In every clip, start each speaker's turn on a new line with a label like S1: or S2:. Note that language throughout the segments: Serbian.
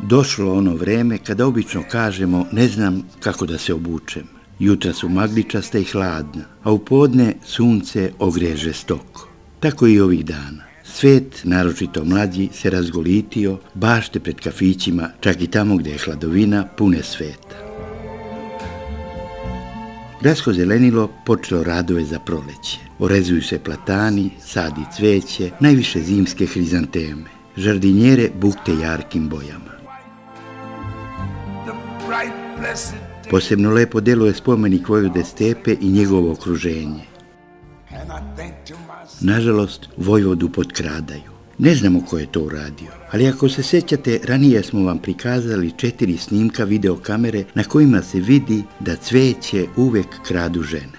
S1: Došlo ono vreme kada obično kažemo ne znam kako da se obučem. Jutra su magličasta i hladna, a u podne sunce ogreje žestoko. Tako i ovih dana. Svet, naročito mlađi, se razgolitio, bašte pred kafićima, čak i tamo gdje je hladovina, pune sveta. Gradsko zelenilo počelo radove za proleće. Orezuju se platani, sadi cveće, najviše zimske hrizanteme. Žardinjere bukte jarkim bojama. Posebno lepo deluje spomenik Vojvode Stepe i njegovo okruženje. Nažalost, Vojvodu potkradaju. Ne znamo ko je to uradio, ali ako se sjećate, ranije smo vam prikazali 4 snimka videokamere na kojima se vidi da cveće uvek kradu žene.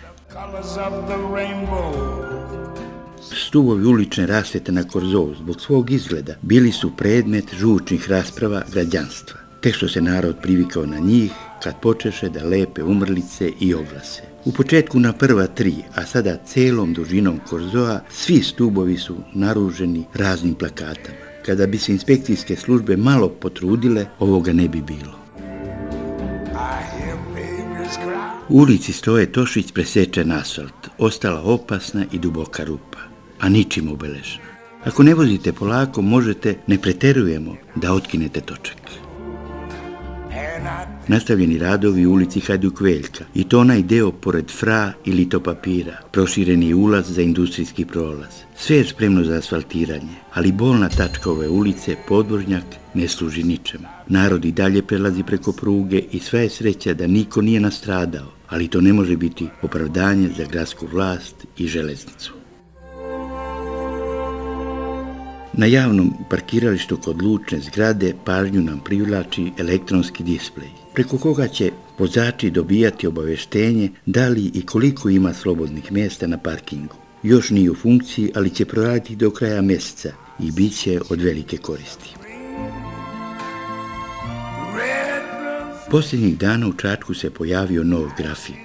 S1: Stubovi ulične rasvete na Korzovu zbog svog izgleda bili su predmet žučnih rasprava građanstva. Tek što se narod privikao na njih, kad počeše da lepe umrlice i oglase. U početku na prva 3, a sada celom dužinom Korzoa, svi stubovi su naruženi raznim plakatama. Kada bi se inspekcijske službe malo potrudile, ovoga ne bi bilo. U ulici Stoje Tošić presečen asfalt, ostala opasna i duboka rupa, a ničim obeležena. Ako ne vozite polako, možete, ne preterujemo, da otkinete točak. Nastavljeni radovi u ulici Hajduk Veljka, i to onaj deo pored Fra i litopapira, prošireni ulaz za industrijski prolaz. Sve je spremno za asfaltiranje, ali bolna tačka ove ulice, podvožnjak, ne služi ničemu. Narod i dalje prelazi preko pruge i sva je sreća da niko nije nastradao, ali to ne može biti opravdanje za gradsku vlast i železnicu. Na javnom parkiralištu kod lučne zgrade pažnju nam privlači elektronski displej, preko koga će vozači dobijati obaveštenje da li i koliko ima slobodnih mjesta na parkingu. Još nije u funkciji, ali će proraditi do kraja mjeseca i bit će od velike koristi. Posljednjih dana u Čačku se pojavio nov grafit.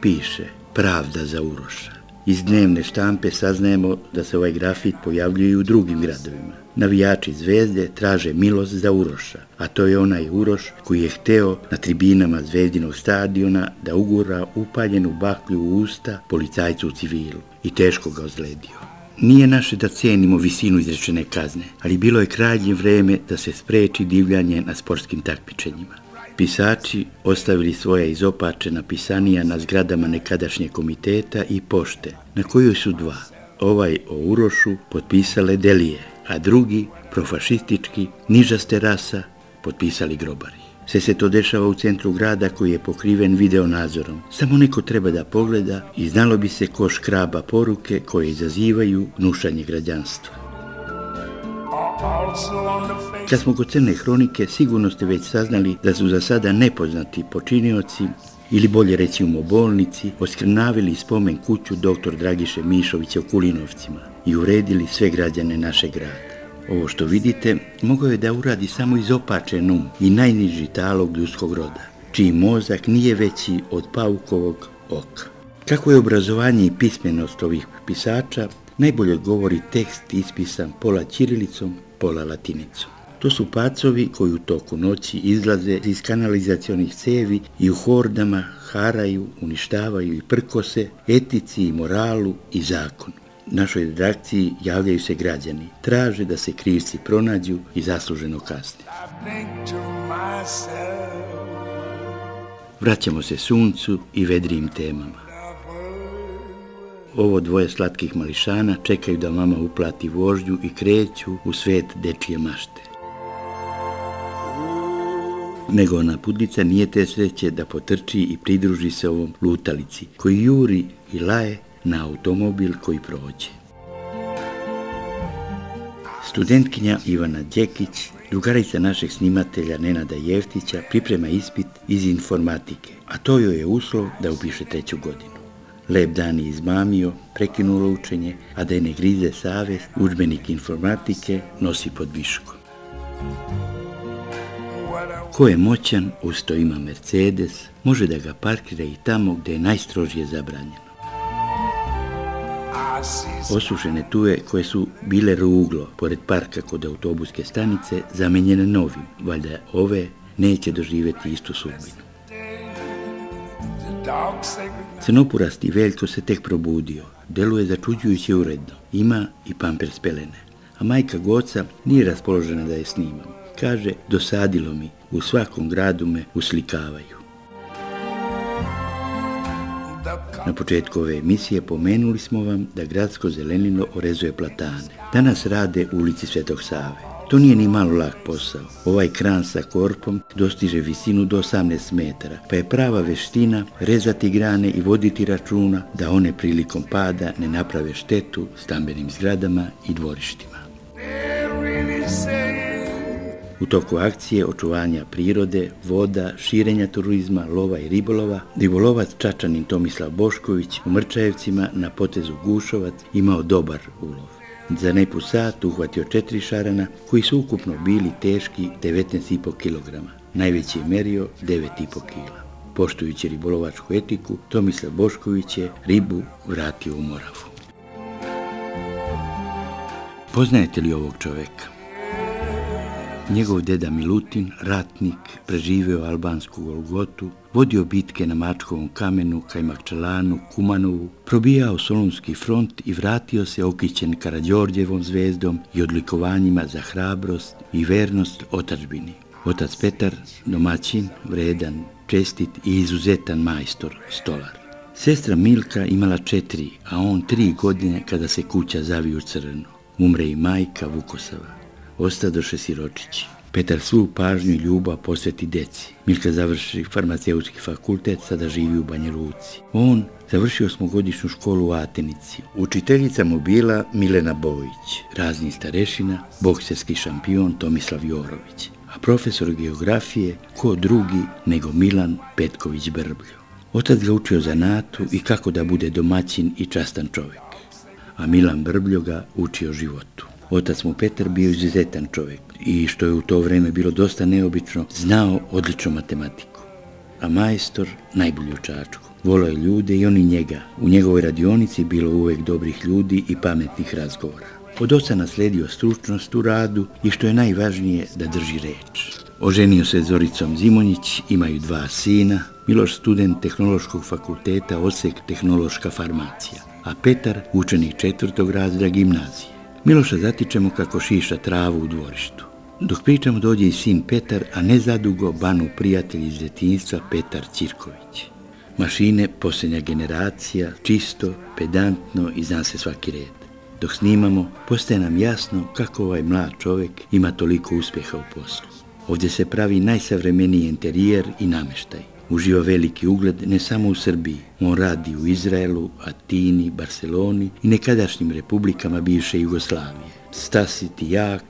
S1: Piše Pravda za Uroša. Iz dnevne štampe saznajemo da se ovaj grafit pojavljuje i u drugim gradovima. Navijači Zvezde traže milost za Uroša, a to je onaj Uroš koji je hteo na tribinama Zvezdinog stadiona da ugura upaljenu baklju u usta policajcu u civilu i teško ga ozledio. Nije naše da cenimo visinu izrečene kazne, ali bilo je krajnje vreme da se spreči divljanje na sportskim takmičenjima. Pisači ostavili svoja izopačena pisanija na zgradama nekadašnje komiteta i pošte, na kojoj su 2. Ovaj o Urošu potpisale Delije, a drugi, profašistički, nižaste rasa, potpisali grobari. Sve se to dešava u centru grada koji je pokriven videonazorom. Samo neko treba da pogleda i znalo bi se ko škraba poruke koje izazivaju gnušanje građanstva. Kad smo kod Crne hronike, sigurno ste već saznali da su za sada nepoznati počinioci, ili bolje reći umobolnici, oskrnavili spomen kuću dr. Dragiše Mišovića u Kulinovcima i uredili sve građane našeg grada. Ovo što vidite mogao je da uradi samo izopačen um i najniži talog ljudskog roda, čiji mozak nije veći od paukovog oka. Kako je obrazovanje i pismenost ovih pisača, najbolje govori tekst ispisan pola ćirilicom, pola latinicom. To su pacovi koji u toku noći izlaze iz kanalizacionih cevi i u hordama haraju, uništavaju i prkose etici i moralu i zakonu. Našoj redakciji javljaju se građani, traže da se krivci pronađu i zasluženo kazne. Vraćamo se suncu i vedrijim temama. Ovo 2 slatkih mališana čekaju da mama uplati vožnju i kreću u svet dečije mašte. Nego ona pudlica nije te sreće da potrči i pridruži se ovom lutalici, koji juri i laje na automobil koji prođe. Studentkinja Ivana Đekić, drugarica našeg snimatelja Nenada Jeftića, priprema ispit iz informatike, a to joj je uslov da upiše 3. godinu. Lep dan je izmamio, prekinulo učenje, a da je ne grize savest, udžbenik informatike nosi pod viškom. Ko je moćan, usto ima Mercedes, može da ga parkira i tamo gde je najstrožije zabranjeno. Osušene tuje koje su bile ruglo pored parka kod autobuske stanice zamenjene novim, valjda ove neće doživjeti istu sudbinu. Crnopurasti Veljko se tek probudio, deluje začuđujuće uredno, ima i pampers pelene, a majka Goca nije raspoložena da je snimam. Kaže, dosadilo mi, u svakom gradu me uslikavaju. Na početku ove emisije pomenuli smo vam da gradsko zelenilo orezuje platane. Danas rade u ulici Svetog Save. To nije ni malo lak posao. Ovaj kran sa korpom dostiže visinu do 18 metara, pa je prava veština rezati grane i voditi računa da one prilikom pada ne naprave štetu stambenim zgradama i dvorištima. U toku akcije očuvanja prirode, voda, širenja turizma, lova i ribolovac Čačanin Tomislav Bošković u Mrčajevcima na potezu Gušovac imao dobar ulov. Za nepu sat uhvatio 4 šarana koji su ukupno bili teški 19,5 kg. Najveći je merio 9,5 kg. Poštujući ribolovačku etiku, Tomislav Bošković je ribu vratio u Moravu. Poznajete li ovog čoveka? Njegov deda Milutin, ratnik, preživeo albansku Golgotu, vodio bitke na Mačkovom kamenu, Kajmakčalanu, Kumanovu, probijao Solunski front i vratio se okićen Karađorđevom zvezdom i odlikovanjima za hrabrost i vernost otadžbini. Otac Petar, domaćin, vredan, čestit i izuzetan majstor, stolar. Sestra Milka imala 4, a on 3 godine kada se kuća zavi u crno. Umre i majka Vukosava. Ostadoše siročići. Petar svu pažnju i ljubav posveti deci. Milka završi farmaceutski fakultet, sada živi u Banja Luci. On završio 8-godišnju školu u Atenici. Učiteljica mu bila Milena Bojić, razni starešina, bokserski šampion Tomislav Jorović, a profesor geografije ko drugi nego Milan Petković Brbljo. Otac ga učio zanatu i kako da bude domaćin i častan čovjek, a Milan Brbljo ga učio životu. Otac mu Petar bio izuzetan čovjek i, što je u to vrijeme bilo dosta neobično, znao odlično matematiku. A majstor najbolji u Čačku. Volao je ljude i oni njega. U njegovoj radionici bilo uvijek dobrih ljudi i pametnih razgovora. Od oca nasledio stručnost u radu i, što je najvažnije, da drži reč. Oženio se Zoricom Zimonjić, imaju 2 sina, Miloš student Tehnološkog fakulteta, odsek Tehnološka farmacija, a Petar učenik 4. razreda gimnazije. Miloša zatičemo kako šiša travu u dvorištu. Dok pričamo dođe i sin Petar, a nezadugo Banu prijatelj iz djetinjstva Petar Ćirković. Mašine posljednja generacija, čisto, pedantno i zna se svaki red. Dok snimamo, postaje nam jasno kako ovaj mlad čovjek ima toliko uspjeha u poslu. Ovdje se pravi najsavremeniji interijer i namještaj. Uživa veliki ugled ne samo u Srbiji. On radi u Izraelu, Atini, Barceloni i nekadašnjim republikama bivše Jugoslavije. Stasit i jak,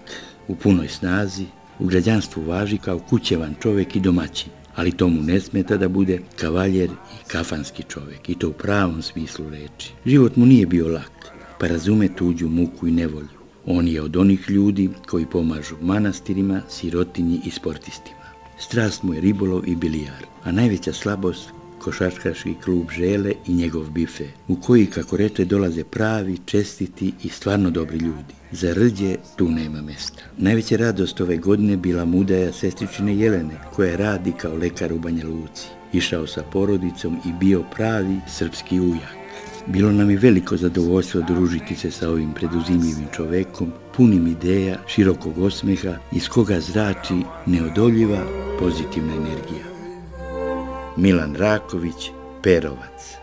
S1: u punoj snazi, u građanstvu važi kao kućevan čovjek i domaćin, ali tomu ne smeta da bude kavaljer i kafanski čovjek, i to u pravom smislu reči. Život mu nije bio lak, pa razume tuđu muku i nevolju. On je od onih ljudi koji pomažu manastirima, sirotinji i sportistima. Strast mu je ribolov i bilijar, a najveća slabost košarkaški klub Žele i njegov bife, u koji, kako reče, dolaze pravi, čestiti i stvarno dobri ljudi. Za rđe tu nema mesta. Najveća radost ove godine bila mu udaja sestričine Jelene, koja radi kao lekar u Banja Luci. Išao sa porodicom i bio pravi srpski ujak. Bilo nam je veliko zadovoljstvo družiti se sa ovim preduzimljivim čovekom, punim ideja, širokog osmeha, iz koga zrači neodoljiva pozitivna energija. Milan Raković, Perovac.